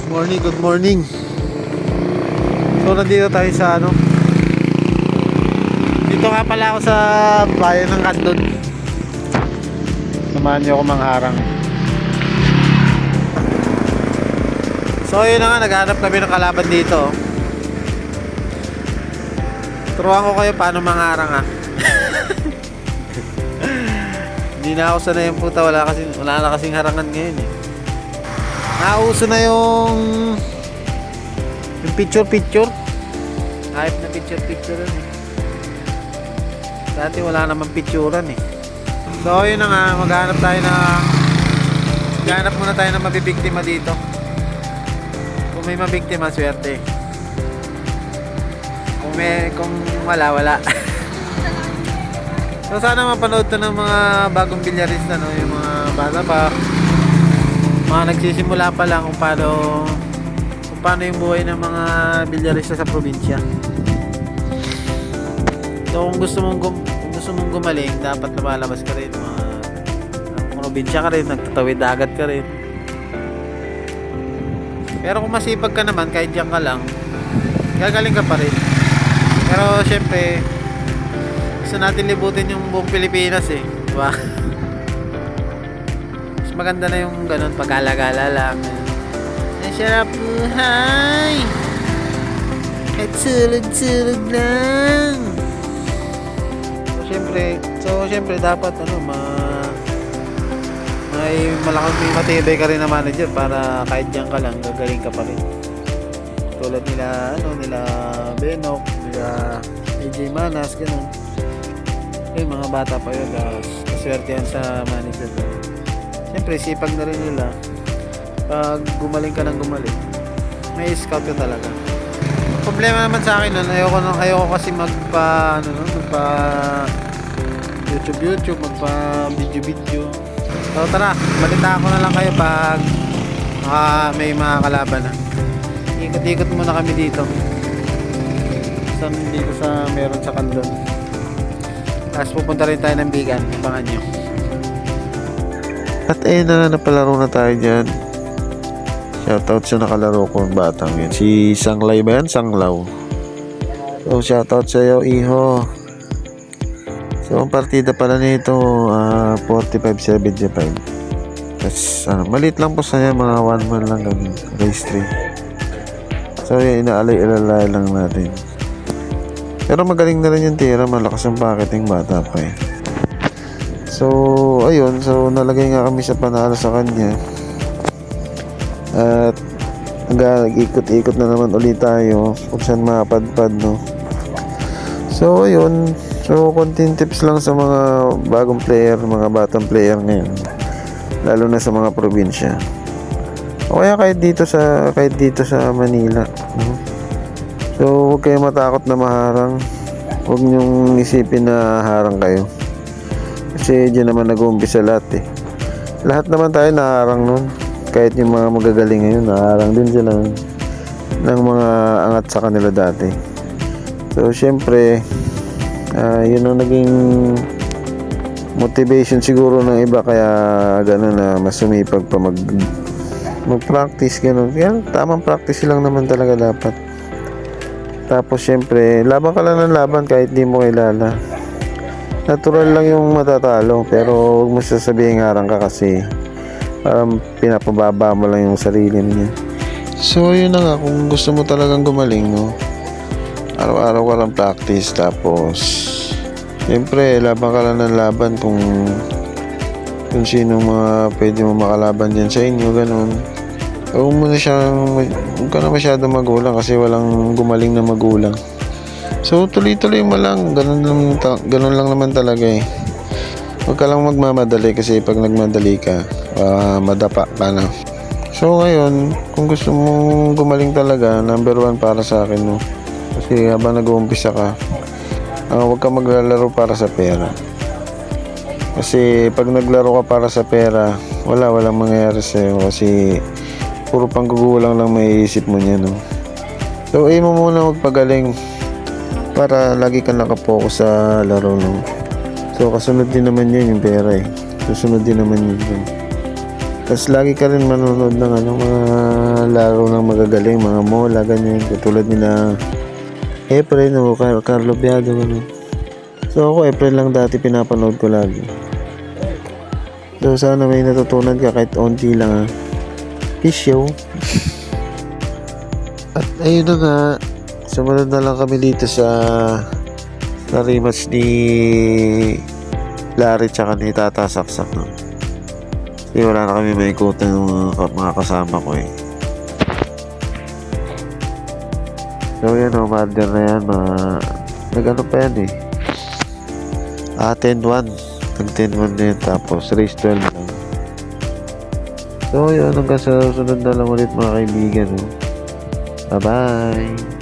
Morning, good morning. So nandito tayo sa dito nga pala ako sa bayan ng Kandon. Samahan niyo ako mangharang. So yun na nga, naghanap kami ng kalaban dito. Turuan ko kayo paano mangharang ha. Hindi na ako sanay yung puta, wala na kasing harangan ngayon eh. Nauso na yung picture. Hype na picture eh. Dati wala namang picturean eh. So yun na nga, maghanap muna tayo ng mabibiktima dito. Kung may mabiktima, swerte. Kung wala. So sana mapanood to ng mga bagong bilyarista, no? Yung mga bata pa, mga nagsisimula pa lang kung paano yung buhay ng mga bilyarista sa probinsya. So kung gusto mong gumaling, dapat lumalabas ka rin, probinsya ka rin, nagtatawid dagat ka rin. Pero kung masipag ka naman, kahit diyan ka lang, gagaling ka pa rin. Pero syempre, gusto natin libutin yung buong Pilipinas eh, diba? Mas maganda na yung ganun, pag-gala-gala lang. Ang sarap buhay at sulog-sulog lang. So syempre dapat may matibay ka rin na manager para kahit diyan ka lang, gagaling ka pa rin. Tulad nila Benok, nila AJ Manas, ganun. Mga bata pa yun, kaswerte yan sa manager. Siyempre sipag na rin nila. Pag gumaling ka ng gumaling, may scout ka talaga. Problema naman sa akin nun, ayoko kasi magpa YouTube, magpa video. So tara, balita ko na lang kayo pag may mga kalaban na. Ikot-ikot muna kami dito. Dito sa meron sa Kandon. Tapos pupunta rin tayo ng Bigan. Abangan nyo. At napalaro na tayo dyan. Shoutout sa nakalaro ko, batang yun. Si Sanglay ba yan? Sanglaw. So shoutout sa iyo, iho. So ang partida pala nito 45-75. Tapos maliit lang po sa niya, mga 1 man lang ganun. Race 3. So yun, inaalay-alalay lang natin. Pero magaling na rin yung tira, malakas ang paketing, bata pa eh. So ayun, so nalagay nga kami sa panalo sa kanya. At nag-ikot-ikot na naman ulit tayo kung saan mapadpad, no. So ayun, so konting tips lang sa mga bagong player, mga batang player ngayon, lalo na sa mga probinsya. O kaya kahit dito sa Manila, no? So huwag kayo matakot na maharang. Huwag nyong isipin na harang kayo, kasi dyan naman nag-uumpisa lahat eh. Lahat naman tayo naharang nun. Kahit yung mga magagaling ngayon, naharang din sila ng mga angat sa kanila dati. So syempre, yun ang naging motivation siguro ng iba, kaya gano'n na mas sumipag pa mag-practice, gano'n. Yan, tamang practice lang naman talaga dapat. Tapos syempre, laban ka lang ng laban kahit di mo kilala. Natural lang yung matatalo, pero huwag mo sasabihin harang ka, kasi pinapababa mo lang yung sarili niya. So yun na nga, kung gusto mo talagang gumaling, no, araw-araw ka lang practice. Tapos siyempre laban ka lang ng laban kung sino mga pwede mo makalaban dyan sa inyo, ganun. Huwag ka na masyadong magulang, kasi walang gumaling na magulang. So tuloy-tuloy mo lang, ganun lang naman talaga eh. Huwag ka lang magmamadali, kasi pag nagmadali ka, madapa ka na. So ngayon, kung gusto mong gumaling talaga, number 1 para sa akin, no? Kasi habang nag-uumpisa ka, huwag ka maglalaro para sa pera. Kasi pag naglaro ka para sa pera, walang mangyayari sa'yo, kasi puro panggugulang lang may isip mo niya, no? So aim mo muna magpagaling para lagi ka nakapokus sa laro, no? So kasunod din naman yun yung pera eh. Susunod din naman yun. Tapos lagi ka rin manonood ng mga laro ng magagaling, mga mola, ganyan. Katulad nila Efren o Carlo Biado, ganun. So ako, Efren lang dati pinapanood ko lagi. So sana may natutunan ka kahit onti lang, ha. Peace show. At ayun na nga, sumunod na lang kami dito sa rematch ni Larry tsaka ni Tata Saksak, no? Kasi wala na kami maikutan ng mga kasama ko, eh. So yan o, mother na yan, nag-ano pa yan, eh. 10-1. Nag-10-1 na yan, tapos race 12 lang. So yun, hanggang sa sunod na lang ulit mga kaibigan, no? Bye-bye!